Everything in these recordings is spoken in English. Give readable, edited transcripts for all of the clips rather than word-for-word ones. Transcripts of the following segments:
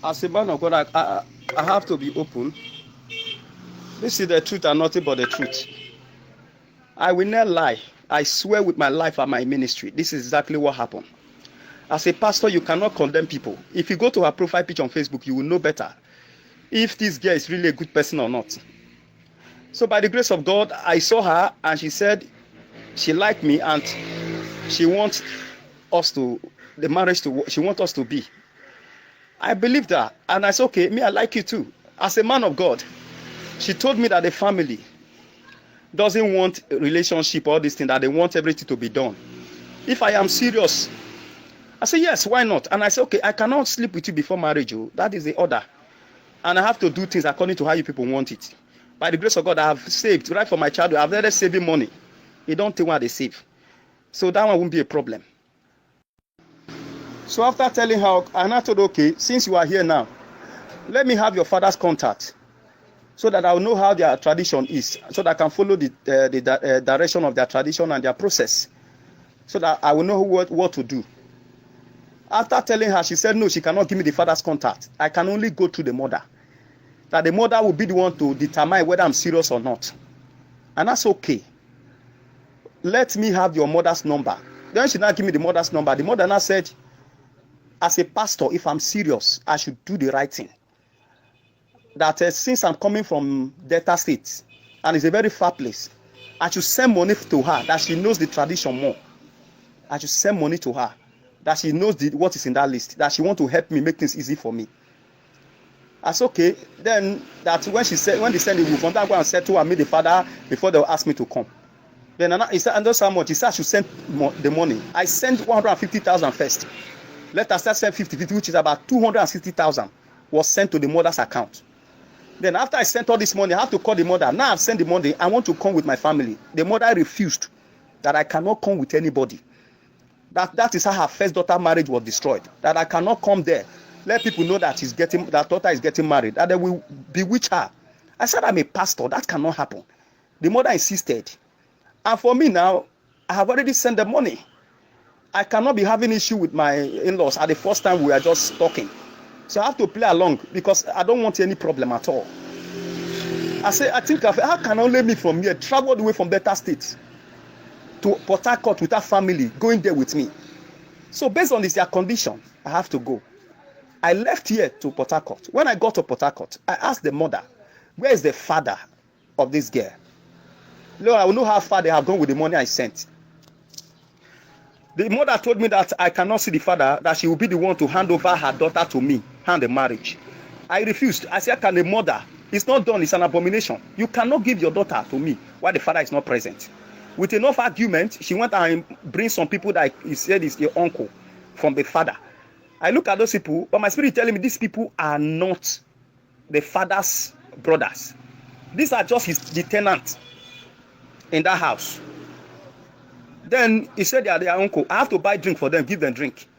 as a man of God, I have to be open. This is the truth and nothing but the truth. I will not lie. I swear with my life and my ministry. This is exactly what happened. As a pastor, you cannot condemn people. If you go to her profile picture on Facebook, you will know better if this girl is really a good person or not. So by the grace of God, I saw her and she said she liked me and she wants us to, the marriage to, she wants us to be. I believed her and I said, okay, me, I like you too. As a man of God, she told me that the family doesn't want a relationship or all this thing, that they want everything to be done. If I am serious, I said, yes, why not? And I said, okay, I cannot sleep with you before marriage. Oh. That is the order. And I have to do things according to how you people want it. By the grace of God, I have saved, right from my childhood. I've started saving money. You don't think what they save. So that one won't be a problem. So after telling her, and I told her, okay, since you are here now, let me have your father's contact so that I will know how their tradition is, so that I can follow the direction of their tradition and their process, so that I will know what to do. After telling her, she said, no, she cannot give me the father's contact. I can only go through the mother. That the mother will be the one to determine whether I'm serious or not. And that's okay. Let me have your mother's number. Then she now give me the mother's number. The mother now said, as a pastor, if I'm serious, I should do the right thing. That since I'm coming from Delta State, and it's a very far place, I should send money to her, that she knows the tradition more. I should send money to her, that she knows what is in that list, that she want to help me, make things easy for me. That's okay. Then that when they send the wolf, I'm going to settle and meet the father before they'll ask me to come. Then he said, and that's how much. He said I should send the money. I sent 150,000 first. Let us start send 50, which is about 260,000, was sent to the mother's account. Then after I sent all this money, I have to call the mother. Now I've sent the money. I want to come with my family. The mother refused, that I cannot come with anybody. That is how her first daughter marriage was destroyed. That I cannot come there. Let people know that that daughter is getting married. That they will bewitch her. I said, I'm a pastor. That cannot happen. The mother insisted. And for me now, I have already sent the money. I cannot be having issue with my in-laws at the first time we are just talking. So I have to play along because I don't want any problem at all. I say, I think, how can only me from here travel all the way from Delta State to Port Harcourt with her family going there with me? So based on this, their condition, I have to go. I left here to Port Harcourt. When I got to Port Harcourt, I asked the mother, where is the father of this girl? Lord, I will know how far they have gone with the money I sent. The mother told me that I cannot see the father, that she will be the one to hand over her daughter to me, hand the marriage. I refused. I said, can the mother? It's not done. It's an abomination. You cannot give your daughter to me while the father is not present. With enough argument, she went and bring some people that he said is your uncle from the father. I look at those people, but my spirit telling me these people are not the father's brothers. These are just the tenants in that house. Then he said they are their uncle. I have to buy drink for them, give them drink.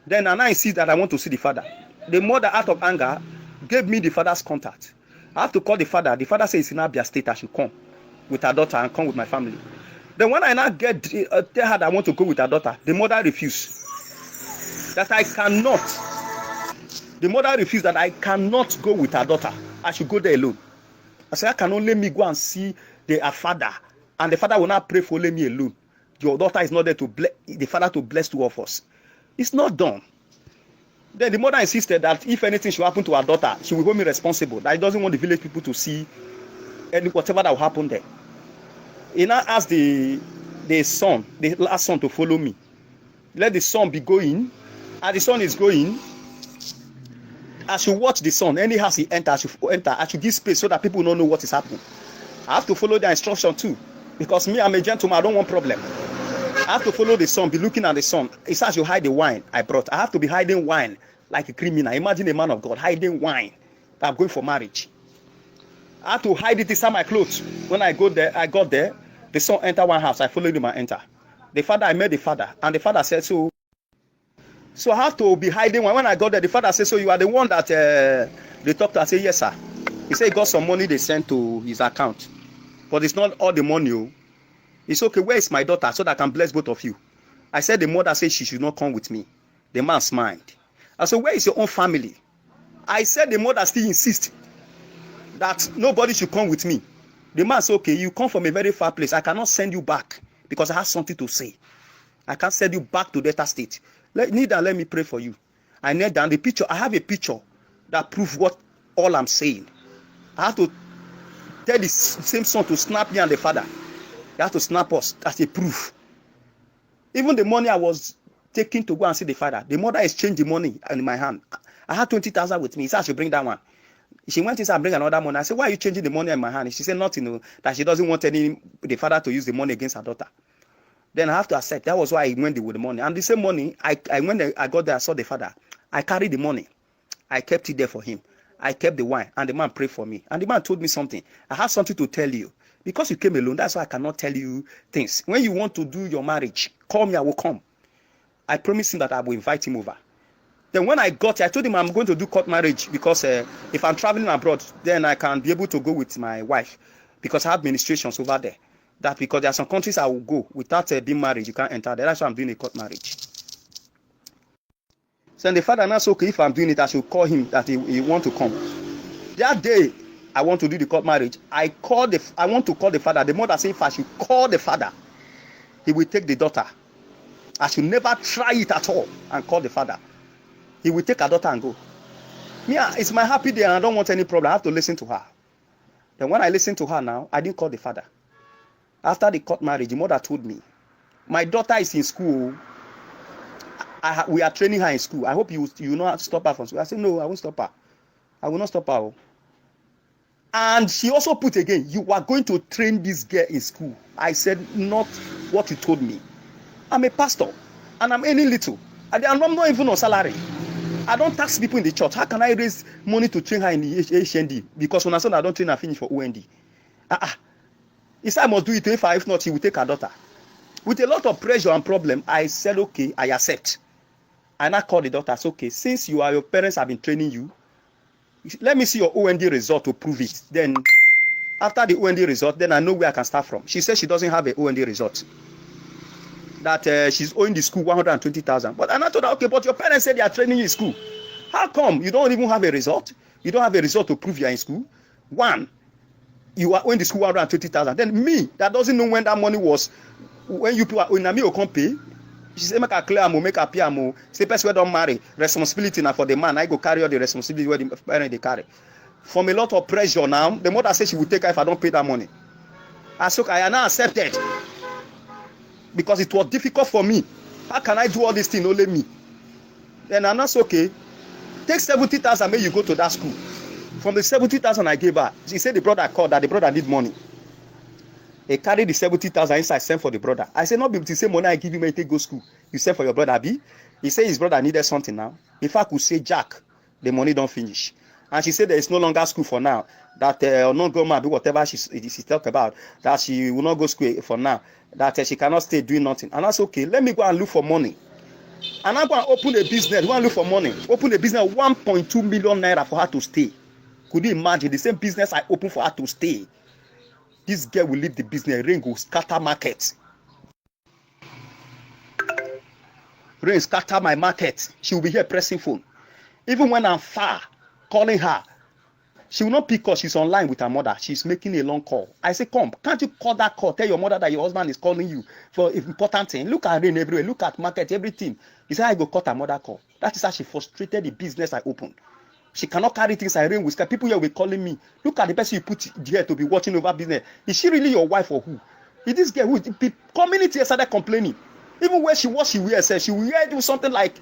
Then I insist that I want to see the father. The mother, out of anger, gave me the father's contact. I have to call the father. The father says in Abia State I should come with her daughter and come with my family. Then when I now tell her that I want to go with her daughter, the mother refused. That I cannot. The mother refused that I cannot go with her daughter. I should go there alone. I said, I can only me go and see her father. And the father will not pray for only me alone. Your daughter is not there to bless the father to bless two of us. It's not done. Then the mother insisted that if anything should happen to her daughter, she will hold me responsible. That he doesn't want the village people to see whatever that will happen there. He now asked the son, the last son, to follow me. Let the son be going. As the son is going, I should watch the son. Any house he enter, I should enter. I should give space so that people don't know what is happening. I have to follow their instruction too. Because me, I'm a gentleman, I don't want problem. I have to follow the son, be looking at the son. He says, you hide the wine I brought. I have to be hiding wine like a criminal. Imagine a man of God hiding wine that I'm going for marriage. I have to hide it inside my clothes. When I got there, the son entered one house. I followed him and enter. The father, I met the father. And the father said, so I have to be hiding wine. When I got there, the father said, so you are the one that they talked to. I said, yes, sir. He said he got some money they sent to his account. But it's not all the money. It's okay, where is my daughter so that I can bless both of you? I said the mother said she should not come with me. The man smiled. I said, where is your own family? I said the mother still insists that nobody should come with me. The man said, okay, you come from a very far place. I cannot send you back because I have something to say. I can't send you back to Delta State. Let me pray for you. I knelt down. The picture, I have a picture that proves what all I'm saying. I have to tell the same son to snap me and the father. They have to snap us as a proof. Even the money I was taking to go and see the father, the mother exchanged the money in my hand. I had 20,000 with me. He said I should bring that one. She went inside and bring another money. I said, why are you changing the money in my hand? She said nothing, that she doesn't want the father to use the money against her daughter. Then I have to accept. That was why I went there with the money. And the same money, I got there, I saw the father. I carried the money. I kept it there for him. I kept the wine. And the man prayed for me. And the man told me something. I have something to tell you. Because you came alone, that's why I cannot tell you things. When you want to do your marriage, call me, I will come. I promised him that I will invite him over. Then when I got here, I told him I'm going to do court marriage because if I'm traveling abroad, then I can be able to go with my wife because I have ministrations over there. That because there are some countries I will go without being married, you can't enter there. That's why I'm doing a court marriage. So the father now said, okay, if I'm doing it, I should call him that he want to come. That day, I want to do the court marriage. I want to call the father. The mother said, if I should call the father, he will take the daughter. I should never try it at all and call the father. He will take her daughter and go. Yeah, it's my happy day and I don't want any problem. I have to listen to her. Then when I listen to her now, I didn't call the father. After the court marriage, the mother told me, my daughter is in school. We are training her in school. I hope you will not stop her from school. I said, no, I won't stop her. I will not stop her. And she also put again, you are going to train this girl in school. I said, not what you told me. I'm a pastor and I'm earning little. And I'm not even on salary. I don't tax people in the church. How can I raise money to train her in the HND? Because when I said I don't train her, finish for OND. He said I must do it. If not, she will take her daughter. With a lot of pressure and problem, I said, okay, I accept. And I called the daughter. I said, okay, since your parents have been training you, let me see your OND result to prove it. Then, after the OND result, then I know where I can start from. She said she doesn't have an OND result. That she's owing the school 120,000. But I told her, okay, but your parents said they are training you in school. How come you don't even have a result? You don't have a result to prove you are in school. One, you are owing the school 120,000. Then me, that doesn't know when that money was, when you people are owing me, you can't pay. She said, make her clear, make her pay. Say, person don't marry. Responsibility now for the man. I go carry all the responsibility where the parents they carry. From a lot of pressure now, the mother said she will take her if I don't pay that money. I said, I now accepted. Because it was difficult for me. How can I do all these things only me? Then I'm not okay. Take 70,000, may you go to that school. From the 70,000 I gave her, she said the brother called that the brother need money. He carried the 70,000 inside, sent for the brother. I said, not be the same money I give you, may take go school. You send for your brother, B. He said his brother needed something now. If I could say, Jack, the money don't finish. And she said there is no longer school for now. That not go man, whatever she talked about, that she will not go school for now. That she cannot stay doing nothing. And that's okay. Let me go and look for money. And I'm going to open a business. Go and look for money. Open a business, 1.2 million naira for her to stay. Could you imagine the same business I opened for her to stay? This girl will leave the business. Rain will scatter market. Rain scatter my market. She will be here pressing phone. Even when I'm far, calling her. She will not pick up. She's online with her mother. She's making a long call. I say, come, can't you call that call? Tell your mother that your husband is calling you for important thing. Look at rain everywhere. Look at market, everything. He said, I go cut her mother call. That is how she frustrated the business I opened. She cannot carry things. I rain with sky. People here will be calling me. Look at the person you put here to be watching over business. Is she really your wife or who? Is this girl who? The community started complaining. Even where she was, she wears. She will do something like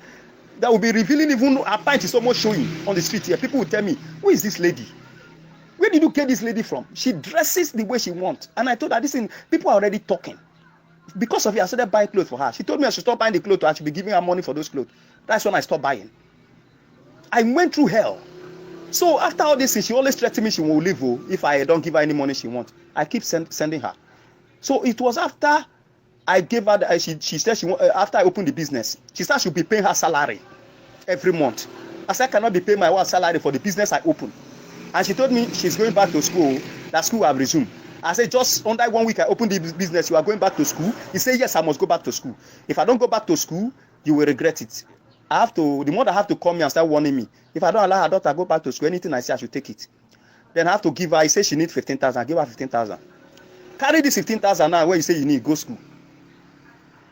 that will be revealing. Even her pint is almost showing on the street here. People will tell me, who is this lady? Where did you get this lady from? She dresses the way she wants. And I told her, listen, people are already talking. Because of it, I started buying clothes for her. She told me I should stop buying the clothes. I should be giving her money for those clothes. That's when I stopped buying. I went through hell. So after all this, she always threatened me she will leave if I don't give her any money she wants. I keep sending her. So it was after I gave her, she said after I opened the business, she said she would be paying her salary every month. I said I cannot be paying my own salary for the business I opened. And she told me she's going back to school, that school have resumed. I said, just under 1 week I opened the business, you are going back to school? He said, yes, I must go back to school. If I don't go back to school, you will regret it. the mother have to call me and start warning me. If I don't allow her daughter to go back to school, anything I say, I should take it. Then I have to give her, I say she needs 15,000, I give her 15,000. Carry this 15,000 now when you say you need, go school.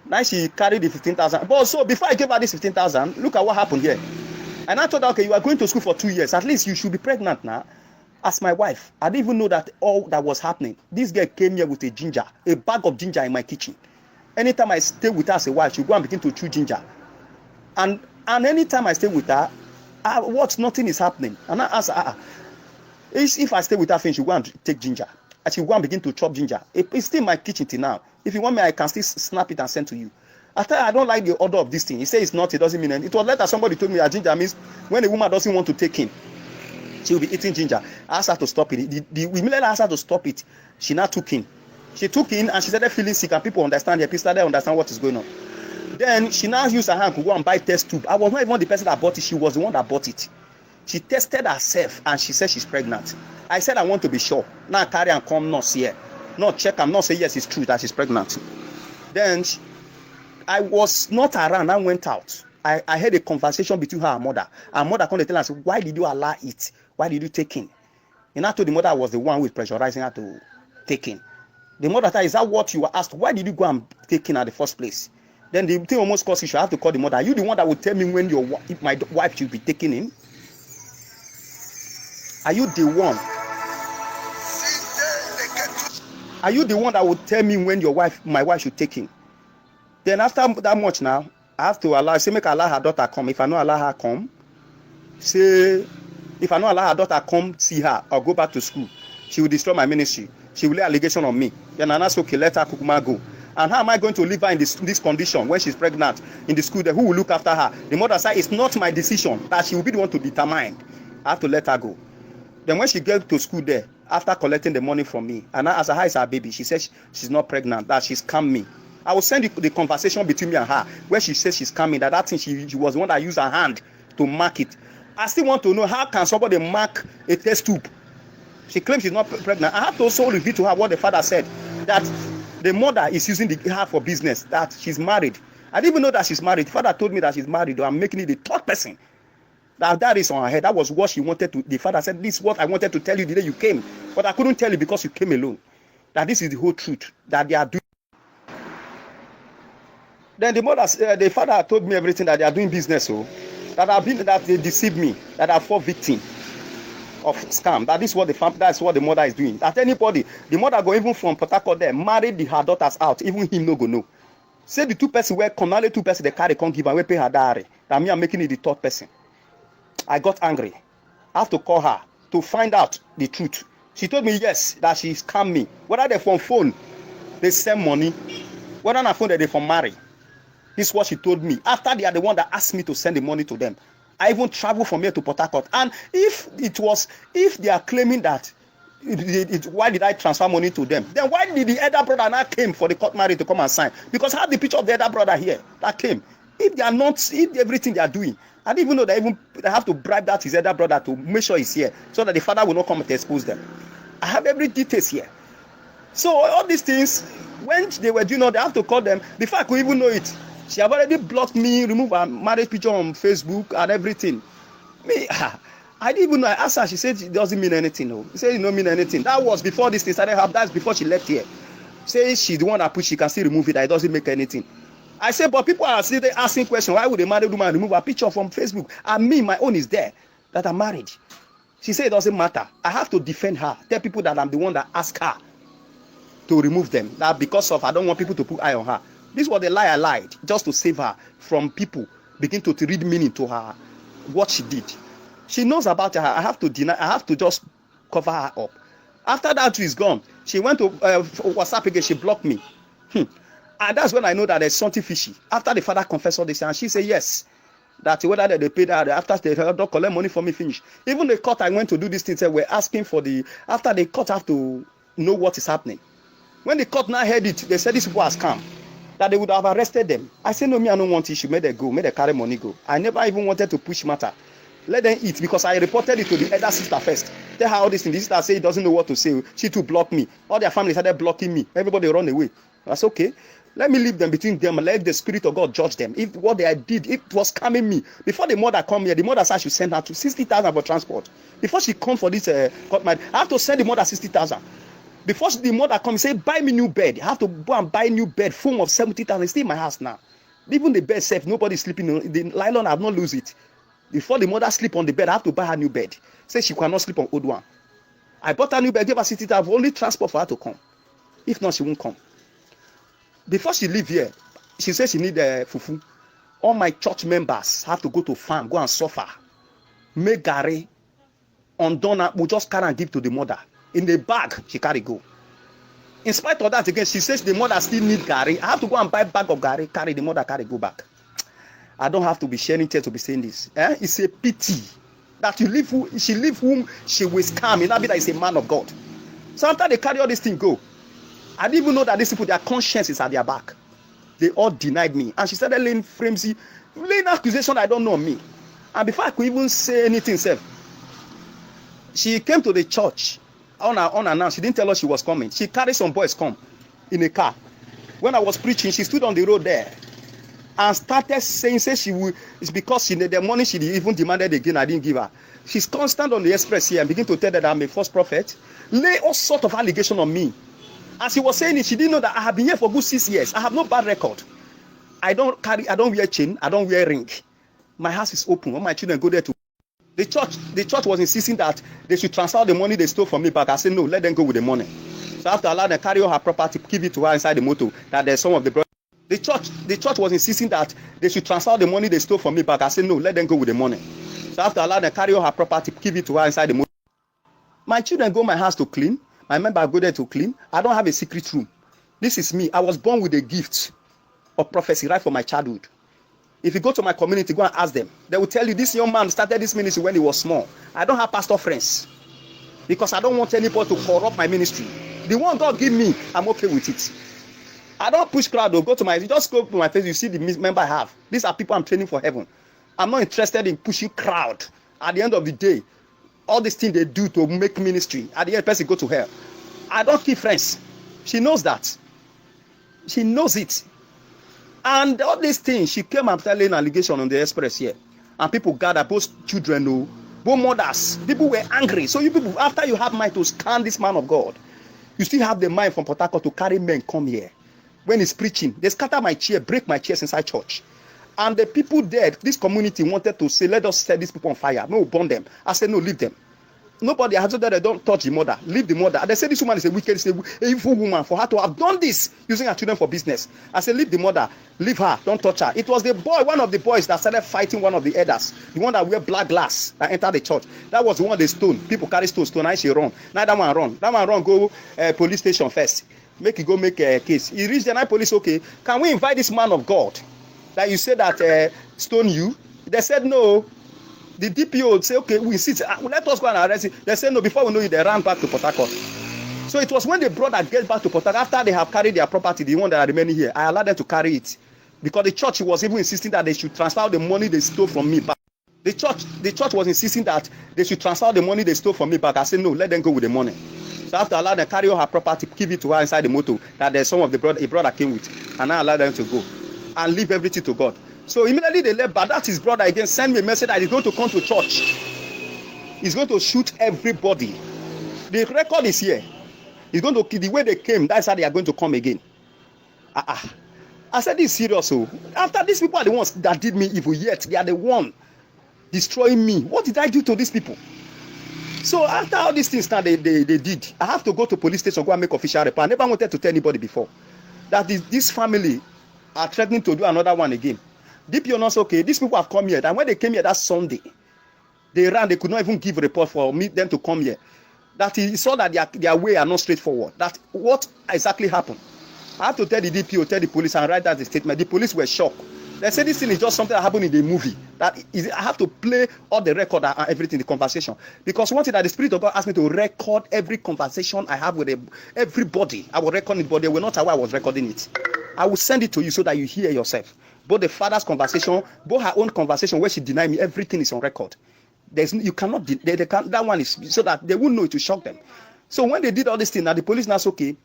Now she carried the 15,000. But so before I gave her this 15,000, look at what happened here. And I told her, okay, you are going to school for 2 years. At least you should be pregnant now. As my wife, I didn't even know that all that was happening. This girl came here with a bag of ginger in my kitchen. Anytime I stay with her as a wife, she'll go and begin to chew ginger. And anytime I stay with her, nothing is happening. And I ask her, if I stay with her, she'll go and take ginger. And she'll go and begin to chop ginger. It's still in my kitchen till now. If you want me, I can still snap it and send to you. I tell her, I don't like the order of this thing. He says it's not, it doesn't mean anything. It was later somebody told me that ginger means when a woman doesn't want to take in, she will be eating ginger. I asked her to stop it. We immediately asked her to stop it. She now took in. She took in and she started feeling sick, and people understand. People started understand what is going on. Then she now used her hand to go and buy test tube. I was not even the person that bought it. She was the one that bought it. She tested herself and she said she's pregnant. I said I want to be sure. Now carry and come nurse here. Not check and not say yes, it's true that she's pregnant. Then I was not around. I went out. I had a conversation between her and mother. Her mother came to tell her, said, why did you allow it? Why did you take in? And I told the mother I was the one who was pressurizing her to take in. The mother said, is that what you were asked? Why did you go and take in at the first place? Then the thing almost caused issue. I have to call the mother. Are you the one that would tell me when if my wife should be taken in? Are you the one? Are you the one that would tell me when my wife should take in? Then after that much now, I have to allow, say make allow her daughter come. If I don't allow her come, say, if I don't allow her daughter come see her or go back to school, she will destroy my ministry. She will lay allegation on me. Then I ask, okay, let her kukuma go. And how am I going to leave her in this condition when she's pregnant in the school? Who will look after her? The mother said, it's not my decision, that she will be the one to determine. I have to let her go. Then when she gets to school there, after collecting the money from me, and I asked her, how is her baby? She says she's not pregnant, that she's scammed me. I will send you the conversation between me and her, where she says she's coming, that thing she was the one that used her hand to mark it. I still want to know, how can somebody mark a test tube? She claims she's not pregnant. I have to also reveal to her what the father said, that the mother is using her for business, that she's married. I didn't even know that she's married. The father told me that she's married, though I'm making it the third person. That is on her head. That was what she wanted to. The father said, this is what I wanted to tell you the day you came, but I couldn't tell you because you came alone. That this is the whole truth, that they are doing. Then the father told me everything, that they are doing business, that they deceived me, that I fall victim of scam. That's what the mother is doing. That anybody, the mother go even from Port Harcourt there, married her daughters out, even him no go know. Say the two person where come, only two person they carry can't give and we pay her diary. That me I'm making it the third person. I got angry. I have to call her to find out the truth. She told me yes, that she scammed me. Whether they from phone, they send money. Whether on phone they from marry. This is what she told me. After they are the one that asked me to send the money to them. I even traveled from here to Port Harcourt. And if they are claiming that, why did I transfer money to them? Then why did the elder brother not came for the court marriage to come and sign? Because I have the picture of the elder brother here that came. If everything they are doing, I didn't even know they have to bribe that his elder brother to make sure he's here, so that the father will not come and expose them. I have every details here. So all these things, when they were doing all, they have to call them. Before I could even know it, she have already blocked me, removed her marriage picture on Facebook and everything. Me, I didn't even know. I asked her, she said it doesn't mean anything. No, she said it don't mean anything. That was before this thing started happening. That's before she left here. Say she's the one that put, she can still remove it. That it doesn't make anything. I said, but people are still asking questions. Why would a married woman remove a picture from Facebook? And me, my own is there, that I'm married. She said it doesn't matter. I have to defend her. Tell people that I'm the one that asked her to remove them. That because of, I don't want people to put eye on her. This was the lie I lied, just to save her from people begin to read meaning to her, what she did. She knows about her. I have to deny. I have to just cover her up. After that is gone, she went to WhatsApp again. She blocked me. And that's when I know that there's something fishy. After the father confessed all this, and she said yes, that whether they paid her after they don't collect money from me, finish. Even the court I went to do this thing, said we're asking for the, after the court have to know what is happening. When the court now heard it, they said this people has come, that they would have arrested them. I said no, me I don't want issue. Make them go, make them carry money go. I never even wanted to push matter. Let them eat, because I reported it to the elder sister first. Tell her all this thing. The sister say he doesn't know what to say. She too blocked me. All their family started blocking me. Everybody run away. That's okay. Let me leave them between them and let the Spirit of God judge them. If what they did, it was scamming me. Before the mother come here, the mother said I should send her to 60,000 for transport. Before she come for this court marriage, I have to send the mother 60,000. Before the mother come, say buy me new bed. I have to go and buy new bed, foam of 70,000. It's still in my house now. Even the bed safe, nobody sleeping. The nylon, I have not lose it. Before the mother sleep on the bed, I have to buy her new bed. Say she cannot sleep on old one. I bought her new bed, gave her 60,000. Only transport for her to come. If not, she won't come. Before she leave here, she says she need fufu. All my church members have to go to farm, go and suffer. Make garri. Undone, will just carry and give to the mother. In the bag, she carry go. In spite of that, again, she says the mother still need garri. I have to go and buy bag of garri, carry the mother, carry go back. I don't have to be sharing tears to be saying this. It's a pity that she leave whom she will scam. In that is a man of God. So after they carry all this thing go, I didn't even know that these people, their conscience is at their back. They all denied me. And she started laying flimsy, laying accusation I don't know me. And before I could even say anything, she came to the church unannounced. She didn't tell us she was coming. She carried some boys come in a car. When I was preaching, she stood on the road there and started saying she will. It's because the money she even demanded again, I didn't give her. She's constant on the express here and begin to tell that I'm a false prophet. Lay all sort of allegation on me. As she was saying it, she didn't know that I have been here for good 6 years. I have no bad record. I don't wear chain, I don't wear ring. My house is open. All my children go there to the church was insisting that they should transfer the money they stole from me back. I said no, let them go with the money. So I have to allow them carry all her property, give it to her inside the motor. That there's some of the brothers. The church was insisting that they should transfer the money they stole from me back. I said no, let them go with the money. So I have to allow them carry all her property, give it to her inside the motor. My children go my house to clean. My member go there to clean. I don't have a secret room. This is me. I was born with a gift of prophecy right from my childhood. If you go to my community, go and ask them. They will tell you this young man started this ministry when he was small. I don't have pastor friends because I don't want anybody to corrupt my ministry. The one God give me, I'm okay with it. I don't push crowd. Just go to my face. You see the member I have. These are people I'm training for heaven. I'm not interested in pushing crowd. At the end of the day, all these things they do to make ministry, at the end, person go to hell. I don't keep friends. She knows that. She knows it. And all these things, she came and started laying allegation on the express here. And people gathered, both children, both mothers. People were angry. So you people, after you have mind to scan this man of God, you still have the mind from Port Harcourt to carry men come here. When he's preaching, they scatter my chair, break my chairs inside church. And the people there, this community wanted to say, let us set these people on fire. No, burn them. I said, no, leave them. Nobody has told that they don't touch the mother. Leave the mother. And they say this woman is a wicked, is an evil woman for her to have done this using her children for business. I said, leave the mother. Leave her. Don't touch her. It was the boy, one of the boys that started fighting one of the elders. The one that wear black glass that entered the church. That was the one they stone. People carry stone. I she run. Now that one run. That one run go police station first. Make it go make a case. He reached the night police. Okay, can we invite this man of God that you said that stone you? They said no. The DPO would say, okay, we sit. Let us go and arrest him. They said no. Before we know it, they ran back to Port Harcourt. So it was when they brought that girl back to Port Harcourt, after they have carried their property, the one that are remaining here, I allowed them to carry it. Because the church was even insisting that they should transfer the money they stole from me back. The church was insisting that they should transfer the money they stole from me back. I said no, let them go with the money. So I have to allow them to carry all her property, give it to her inside the motor that there's some of a brother came with. And I allowed them to go and leave everything to God. So immediately they left, but that his brother again sent me a message that he's going to come to church. He's going to shoot everybody. The record is here. He's going to kill the way they came. That's how they are going to come again. I said this is serious. So after these people are the ones that did me evil, yet they are the one destroying me. What did I do to these people? So after all these things now they did, I have to go to police station, go and make official report. I never wanted to tell anybody before that this family are threatening to do another one again. DPO not okay. These people have come here. And when they came here that Sunday, they ran. They could not even give a report for them to come here. That he saw that their way are not straightforward. That what exactly happened. I have to tell the DPO, tell the police, and write that the statement. The police were shocked. They said this thing is just something that happened in the movie. That is, I have to play all the record and everything, the conversation. Because one thing that the Spirit of God asked me to record every conversation I have with everybody. I will record it, but they were not aware I was recording it. I will send it to you so that you hear yourself. Both the father's conversation, both her own conversation where she denied me, everything is on record. You cannot, that one is so that they won't know it to shock them. So when they did all this thing, now the police now say, okay,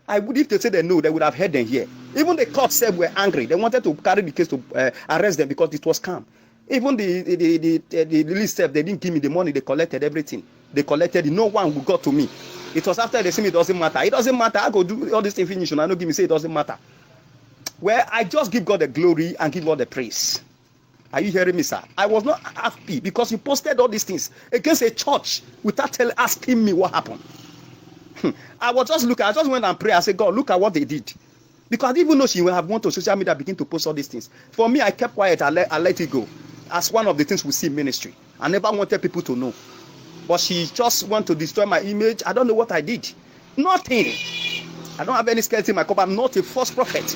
I would, if they say they know, they would have heard them here. Even the court said were angry. They wanted to carry the case to arrest them because it was calm. Even the list said they didn't give me the money. They collected everything. They collected it. No one who got to me. It was after they see me. It doesn't matter. It doesn't matter. I go do all this thing finish and I don't give me say it doesn't matter. Well, I just give God the glory and give God the praise. Are you hearing me, sir? I was not happy because you posted all these things against a church without asking me what happened. I was just looking. I just went and prayed. I said, God, look at what they did. Because I didn't even know she would have gone to social media begin to post all these things. For me, I kept quiet. I let it go. As one of the things we see in ministry. I never wanted people to know. But she just wanted to destroy my image. I don't know what I did. Nothing. I don't have any skeleton in my cup. I'm not a false prophet.